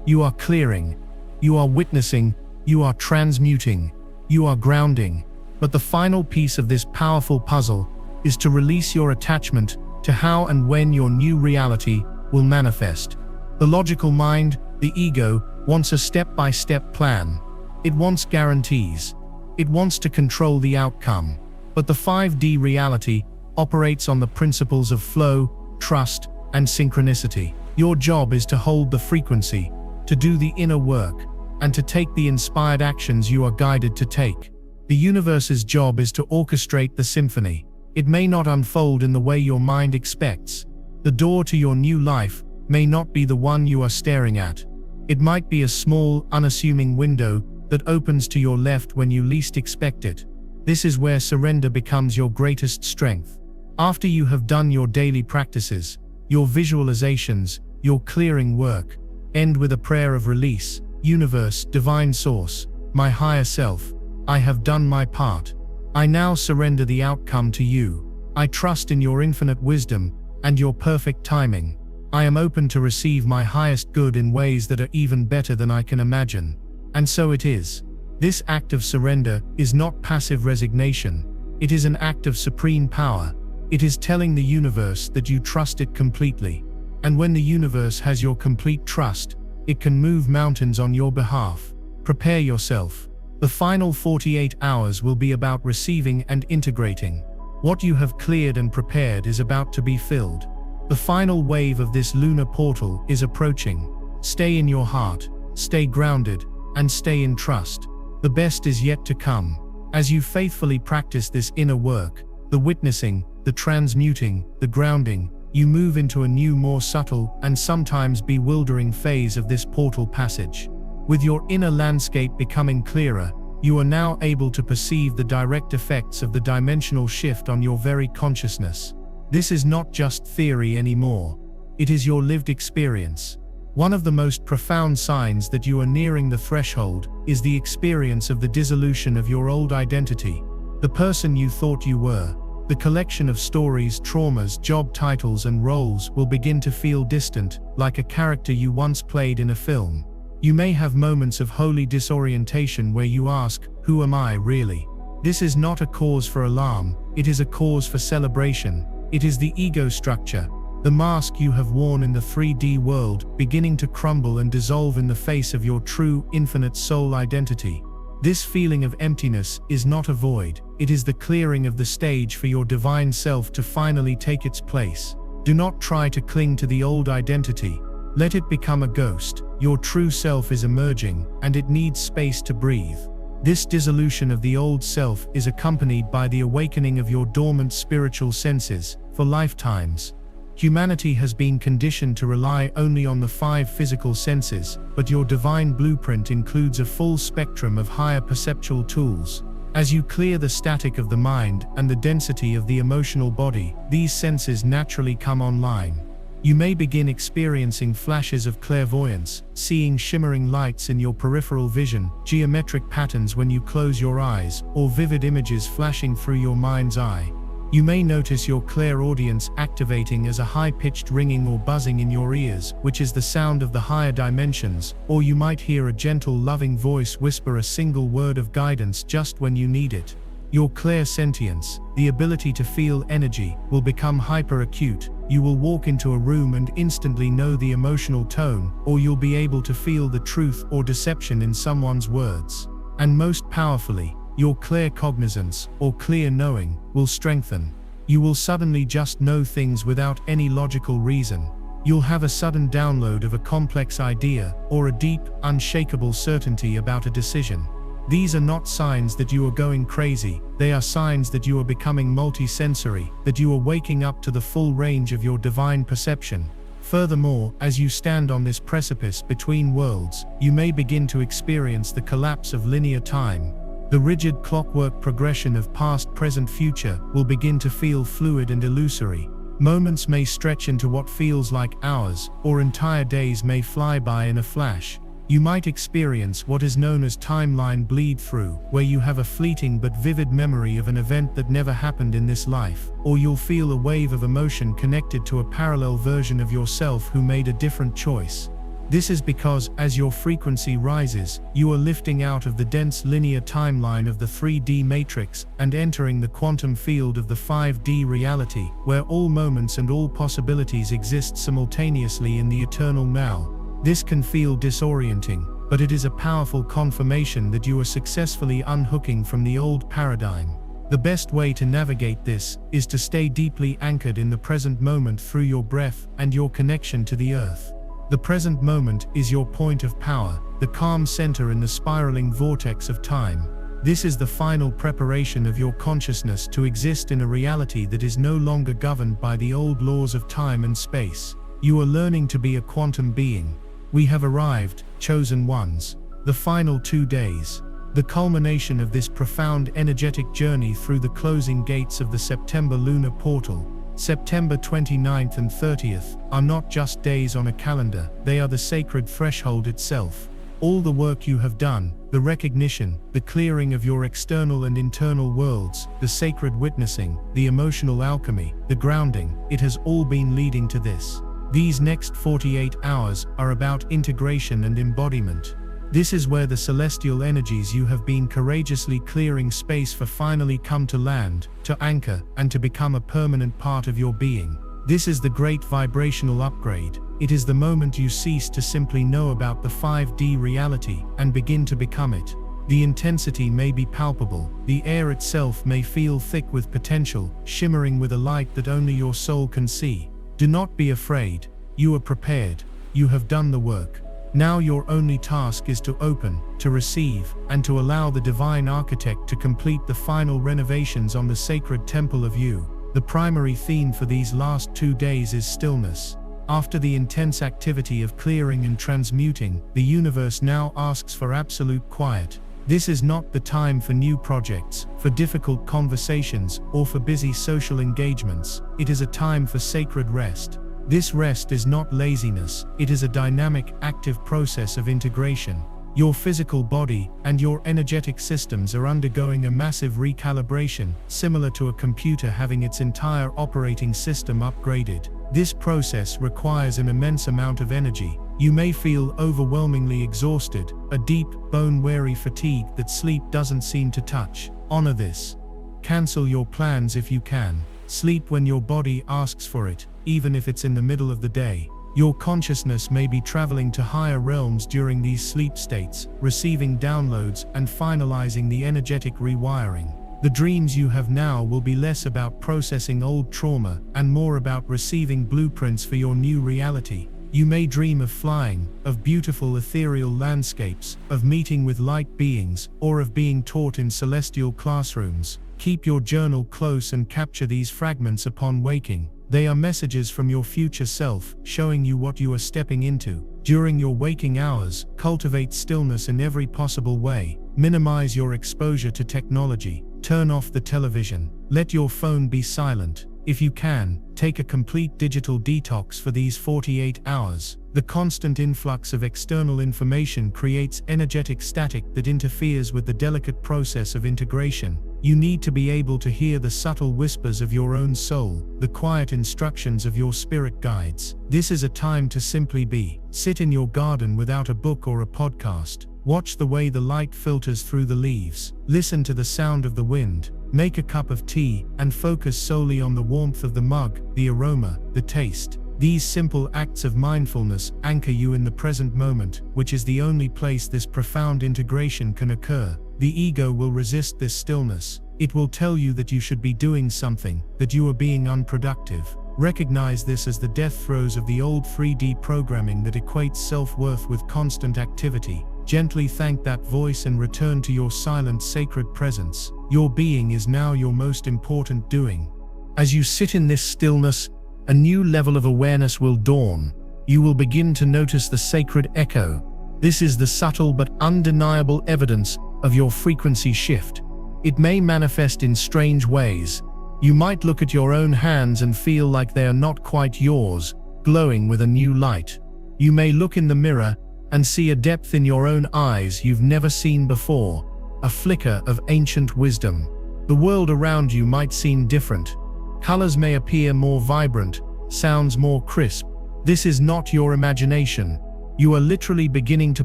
You are clearing. You are witnessing. You are transmuting. You are grounding. But the final piece of this powerful puzzle is to release your attachment to how and when your new reality will manifest. The logical mind, the ego, wants a step-by-step plan. It wants guarantees. It wants to control the outcome. But the 5D reality operates on the principles of flow, trust, and synchronicity. Your job is to hold the frequency, to do the inner work, and to take the inspired actions you are guided to take. The universe's job is to orchestrate the symphony. It may not unfold in the way your mind expects. The door to your new life may not be the one you are staring at. It might be a small, unassuming window that opens to your left when you least expect it. This is where surrender becomes your greatest strength. After you have done your daily practices, your visualizations, your clearing work, end with a prayer of release. Universe, divine source, my higher self, I have done my part. I now surrender the outcome to you. I trust in your infinite wisdom and your perfect timing. I am open to receive my highest good in ways that are even better than I can imagine. And so it is. This act of surrender is not passive resignation. It is an act of supreme power. It is telling the universe that you trust it completely. And when the universe has your complete trust, it can move mountains on your behalf. Prepare yourself. The final 48 hours will be about receiving and integrating. What you have cleared and prepared is about to be filled. The final wave of this lunar portal is approaching. Stay in your heart, stay grounded, and stay in trust. The best is yet to come. As you faithfully practice this inner work, the witnessing, the transmuting, the grounding, you move into a new, more subtle, and sometimes bewildering phase of this portal passage. With your inner landscape becoming clearer, you are now able to perceive the direct effects of the dimensional shift on your very consciousness. This is not just theory anymore. It is your lived experience. One of the most profound signs that you are nearing the threshold is the experience of the dissolution of your old identity, the person you thought you were. The collection of stories, traumas, job titles, and roles will begin to feel distant, like a character you once played in a film. You may have moments of holy disorientation where you ask, "Who am I really?" This is not a cause for alarm, it is a cause for celebration. It is the ego structure, the mask you have worn in the 3D world, beginning to crumble and dissolve in the face of your true, infinite soul identity. This feeling of emptiness is not a void, it is the clearing of the stage for your divine self to finally take its place. Do not try to cling to the old identity. Let it become a ghost. Your true self is emerging, and it needs space to breathe. This dissolution of the old self is accompanied by the awakening of your dormant spiritual senses. For lifetimes, humanity has been conditioned to rely only on the 5 physical senses, but your divine blueprint includes a full spectrum of higher perceptual tools. As you clear the static of the mind and the density of the emotional body, these senses naturally come online. You may begin experiencing flashes of clairvoyance, seeing shimmering lights in your peripheral vision, geometric patterns when you close your eyes, or vivid images flashing through your mind's eye. You may notice your clairaudience activating as a high-pitched ringing or buzzing in your ears, which is the sound of the higher dimensions, or you might hear a gentle, loving voice whisper a single word of guidance just when you need it. Your clairsentience, the ability to feel energy, will become hyper-acute. You will walk into a room and instantly know the emotional tone, or you'll be able to feel the truth or deception in someone's words. And most powerfully, your claircognizance, or clear knowing, will strengthen. You will suddenly just know things without any logical reason. You'll have a sudden download of a complex idea, or a deep, unshakable certainty about a decision. These are not signs that you are going crazy, they are signs that you are becoming multisensory, that you are waking up to the full range of your divine perception. Furthermore, as you stand on this precipice between worlds, you may begin to experience the collapse of linear time. The rigid clockwork progression of past, present, future will begin to feel fluid and illusory. Moments may stretch into what feels like hours, or entire days may fly by in a flash. You might experience what is known as timeline bleed-through, where you have a fleeting but vivid memory of an event that never happened in this life, or you'll feel a wave of emotion connected to a parallel version of yourself who made a different choice. This is because, as your frequency rises, you are lifting out of the dense linear timeline of the 3D matrix and entering the quantum field of the 5D reality, where all moments and all possibilities exist simultaneously in the eternal now. This can feel disorienting, but it is a powerful confirmation that you are successfully unhooking from the old paradigm. The best way to navigate this is to stay deeply anchored in the present moment through your breath and your connection to the earth. The present moment is your point of power, the calm center in the spiraling vortex of time. This is the final preparation of your consciousness to exist in a reality that is no longer governed by the old laws of time and space. You are learning to be a quantum being. We have arrived, chosen ones. The final 2 days. The culmination of this profound energetic journey through the closing gates of the September lunar portal. September 29th and 30th are not just days on a calendar, they are the sacred threshold itself. All the work you have done, the recognition, the clearing of your external and internal worlds, the sacred witnessing, the emotional alchemy, the grounding, it has all been leading to this. These next 48 hours are about integration and embodiment. This is where the celestial energies you have been courageously clearing space for finally come to land, to anchor, and to become a permanent part of your being. This is the great vibrational upgrade. It is the moment you cease to simply know about the 5D reality and begin to become it. The intensity may be palpable, the air itself may feel thick with potential, shimmering with a light that only your soul can see. Do not be afraid. You are prepared. You have done the work. Now your only task is to open, to receive, and to allow the divine architect to complete the final renovations on the sacred temple of you. The primary theme for these last 2 days is stillness. After the intense activity of clearing and transmuting, the universe now asks for absolute quiet. This is not the time for new projects, for difficult conversations, or for busy social engagements. It is a time for sacred rest. This rest is not laziness, it is a dynamic, active process of integration. Your physical body and your energetic systems are undergoing a massive recalibration, similar to a computer having its entire operating system upgraded. This process requires an immense amount of energy. You may feel overwhelmingly exhausted, a deep, bone-weary fatigue that sleep doesn't seem to touch. Honor this. Cancel your plans if you can. Sleep when your body asks for it, even if it's in the middle of the day. Your consciousness may be traveling to higher realms during these sleep states, receiving downloads and finalizing the energetic rewiring. The dreams you have now will be less about processing old trauma and more about receiving blueprints for your new reality. You may dream of flying, of beautiful ethereal landscapes, of meeting with light beings, or of being taught in celestial classrooms. Keep your journal close and capture these fragments upon waking. They are messages from your future self, showing you what you are stepping into. During your waking hours, cultivate stillness in every possible way. Minimize your exposure to technology. Turn off the television. Let your phone be silent. If you can, take a complete digital detox for these 48 hours. The constant influx of external information creates energetic static that interferes with the delicate process of integration. You need to be able to hear the subtle whispers of your own soul, the quiet instructions of your spirit guides. This is a time to simply be. Sit in your garden without a book or a podcast. Watch the way the light filters through the leaves. Listen to the sound of the wind. Make a cup of tea and focus solely on the warmth of the mug, the aroma, the taste. These simple acts of mindfulness anchor you in the present moment, which is the only place this profound integration can occur. The ego will resist this stillness. It will tell you that you should be doing something, that you are being unproductive. Recognize this as the death throes of the old 3D programming that equates self-worth with constant activity. Gently thank that voice and return to your silent, sacred presence. Your being is now your most important doing. As you sit in this stillness, a new level of awareness will dawn. You will begin to notice the sacred echo. This is the subtle but undeniable evidence of your frequency shift. It may manifest in strange ways. You might look at your own hands and feel like they are not quite yours, glowing with a new light. You may look in the mirror and see a depth in your own eyes you've never seen before, a flicker of ancient wisdom. The world around you might seem different. Colors may appear more vibrant, sounds more crisp. This is not your imagination. You are literally beginning to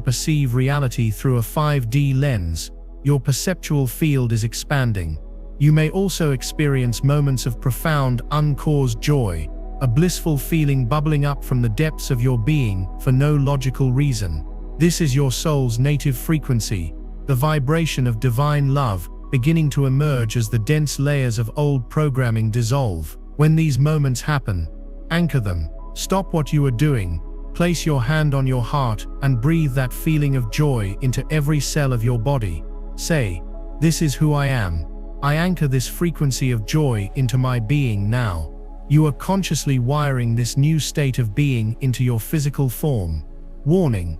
perceive reality through a 5D lens. Your perceptual field is expanding. You may also experience moments of profound, uncaused joy, a blissful feeling bubbling up from the depths of your being for no logical reason. This is your soul's native frequency, the vibration of divine love, beginning to emerge as the dense layers of old programming dissolve. When these moments happen, anchor them. Stop what you are doing, place your hand on your heart, and breathe that feeling of joy into every cell of your body. Say, "This is who I am. I anchor this frequency of joy into my being now." You are consciously wiring this new state of being into your physical form. Warning: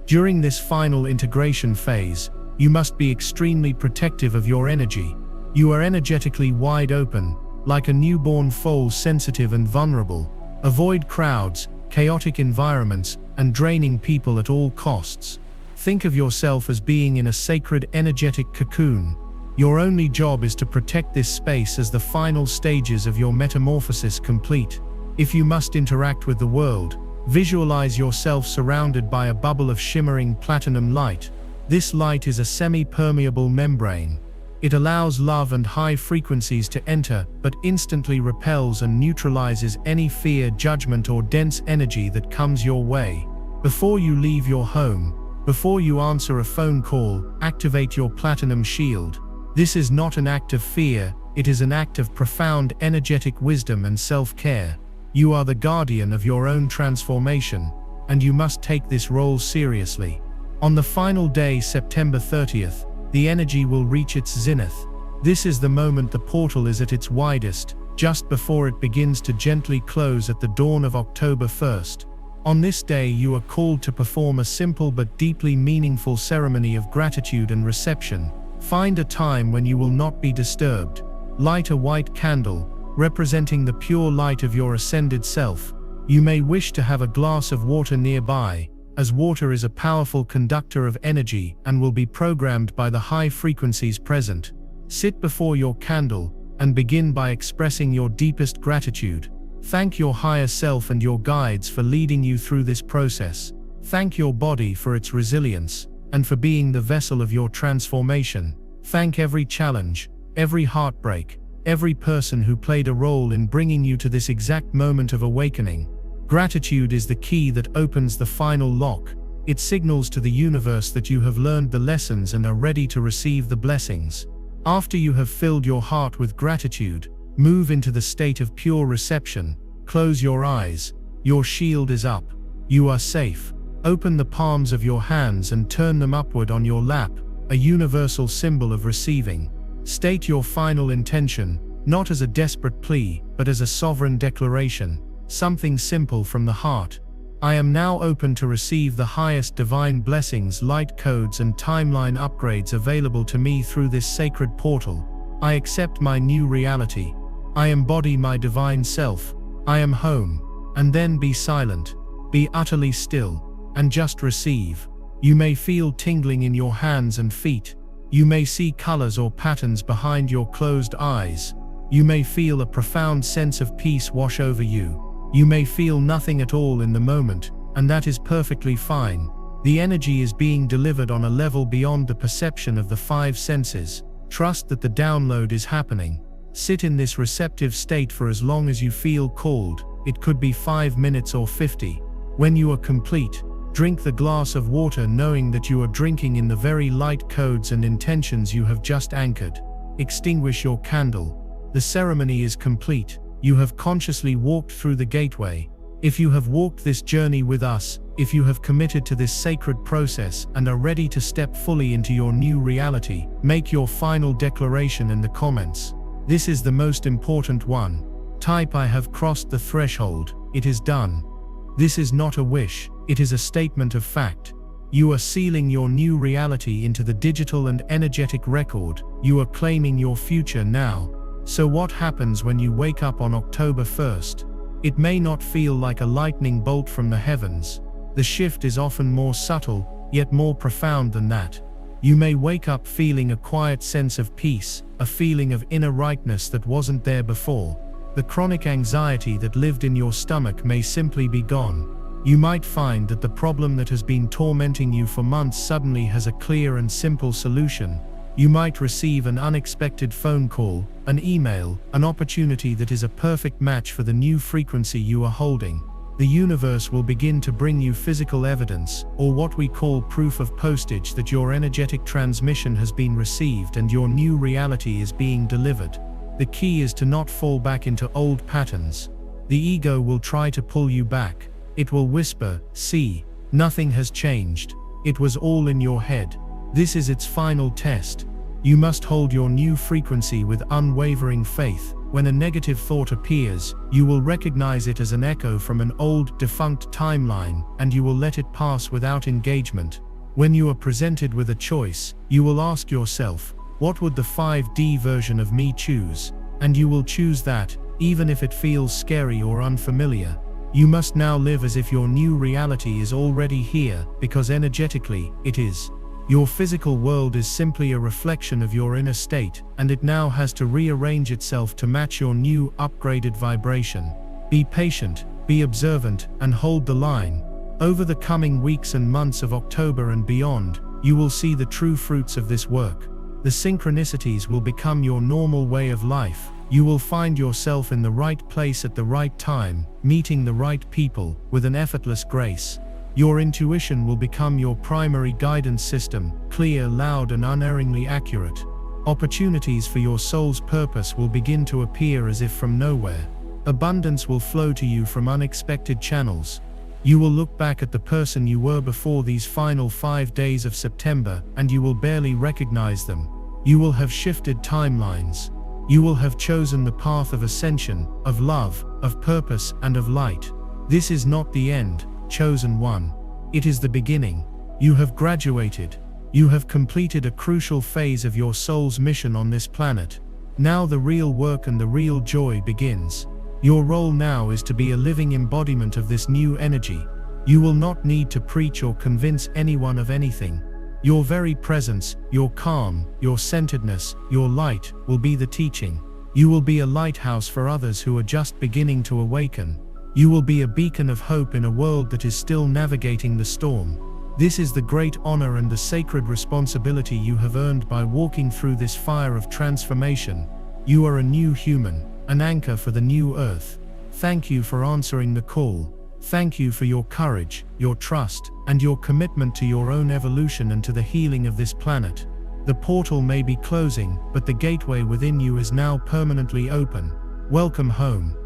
during this final integration phase, you must be extremely protective of your energy. You are energetically wide open, like a newborn foal, sensitive and vulnerable. Avoid crowds, chaotic environments, and draining people at all costs. Think of yourself as being in a sacred energetic cocoon. Your only job is to protect this space as the final stages of your metamorphosis complete. If you must interact with the world, visualize yourself surrounded by a bubble of shimmering platinum light. This light is a semi-permeable membrane. It allows love and high frequencies to enter, but instantly repels and neutralizes any fear, judgment, or dense energy that comes your way. Before you leave your home, before you answer a phone call, activate your platinum shield. This is not an act of fear, it is an act of profound energetic wisdom and self-care. You are the guardian of your own transformation, and you must take this role seriously. On the final day, September 30th, the energy will reach its zenith. This is the moment the portal is at its widest, just before it begins to gently close at the dawn of October 1st. On this day, you are called to perform a simple but deeply meaningful ceremony of gratitude and reception. Find a time when you will not be disturbed. Light a white candle, representing the pure light of your ascended self. You may wish to have a glass of water nearby, as water is a powerful conductor of energy and will be programmed by the high frequencies present. Sit before your candle and begin by expressing your deepest gratitude. Thank your higher self and your guides for leading you through this process. Thank your body for its resilience and for being the vessel of your transformation. Thank every challenge, every heartbreak, every person who played a role in bringing you to this exact moment of awakening. Gratitude is the key that opens the final lock. It signals to the universe that you have learned the lessons and are ready to receive the blessings. After you have filled your heart with gratitude, move into the state of pure reception. Close your eyes. Your shield is up. You are safe. Open the palms of your hands and turn them upward on your lap, a universal symbol of receiving. State your final intention, not as a desperate plea, but as a sovereign declaration, something simple from the heart. I am now open to receive the highest divine blessings, light codes and timeline upgrades available to me through this sacred portal. I accept my new reality. I embody my divine self. I am home. And then be silent. Be utterly still. And just receive. You may feel tingling in your hands and feet. You may see colors or patterns behind your closed eyes. You may feel a profound sense of peace wash over you. You may feel nothing at all in the moment, and that is perfectly fine. The energy is being delivered on a level beyond the perception of the five senses. Trust that the download is happening. Sit in this receptive state for as long as you feel called. It could be 5 minutes or 50. When you are complete, drink the glass of water knowing that you are drinking in the very light codes and intentions you have just anchored. Extinguish your candle. The ceremony is complete. You have consciously walked through the gateway. If you have walked this journey with us, if you have committed to this sacred process and are ready to step fully into your new reality, make your final declaration in the comments. This is the most important one. Type "I have crossed the threshold, it is done." This is not a wish, it is a statement of fact. You are sealing your new reality into the digital and energetic record. You are claiming your future now. So what happens when you wake up on October 1st? It may not feel like a lightning bolt from the heavens. The shift is often more subtle, yet more profound than that. You may wake up feeling a quiet sense of peace, a feeling of inner rightness that wasn't there before. The chronic anxiety that lived in your stomach may simply be gone. You might find that the problem that has been tormenting you for months suddenly has a clear and simple solution. You might receive an unexpected phone call, an email, an opportunity that is a perfect match for the new frequency you are holding. The universe will begin to bring you physical evidence, or what we call proof of postage, that your energetic transmission has been received and your new reality is being delivered. The key is to not fall back into old patterns. The ego will try to pull you back. It will whisper, "See, nothing has changed. It was all in your head." This is its final test. You must hold your new frequency with unwavering faith. When a negative thought appears, you will recognize it as an echo from an old, defunct timeline, and you will let it pass without engagement. When you are presented with a choice, you will ask yourself, what would the 5D version of me choose? And you will choose that, even if it feels scary or unfamiliar. You must now live as if your new reality is already here, because energetically, it is. Your physical world is simply a reflection of your inner state, and it now has to rearrange itself to match your new, upgraded vibration. Be patient, be observant, and hold the line. Over the coming weeks and months of October and beyond, you will see the true fruits of this work. The synchronicities will become your normal way of life. You will find yourself in the right place at the right time, meeting the right people, with an effortless grace. Your intuition will become your primary guidance system, clear, loud, and unerringly accurate. Opportunities for your soul's purpose will begin to appear as if from nowhere. Abundance will flow to you from unexpected channels. You will look back at the person you were before these final 5 days of September, and you will barely recognize them. You will have shifted timelines. You will have chosen the path of ascension, of love, of purpose, and of light. This is not the end, chosen one. It is the beginning. You have graduated. You have completed a crucial phase of your soul's mission on this planet. Now the real work and the real joy begins. Your role now is to be a living embodiment of this new energy. You will not need to preach or convince anyone of anything. Your very presence, your calm, your centeredness, your light, will be the teaching. You will be a lighthouse for others who are just beginning to awaken. You will be a beacon of hope in a world that is still navigating the storm. This is the great honor and the sacred responsibility you have earned by walking through this fire of transformation. You are a new human, an anchor for the new earth. Thank you for answering the call. Thank you for your courage, your trust, and your commitment to your own evolution and to the healing of this planet. The portal may be closing, but the gateway within you is now permanently open. Welcome home.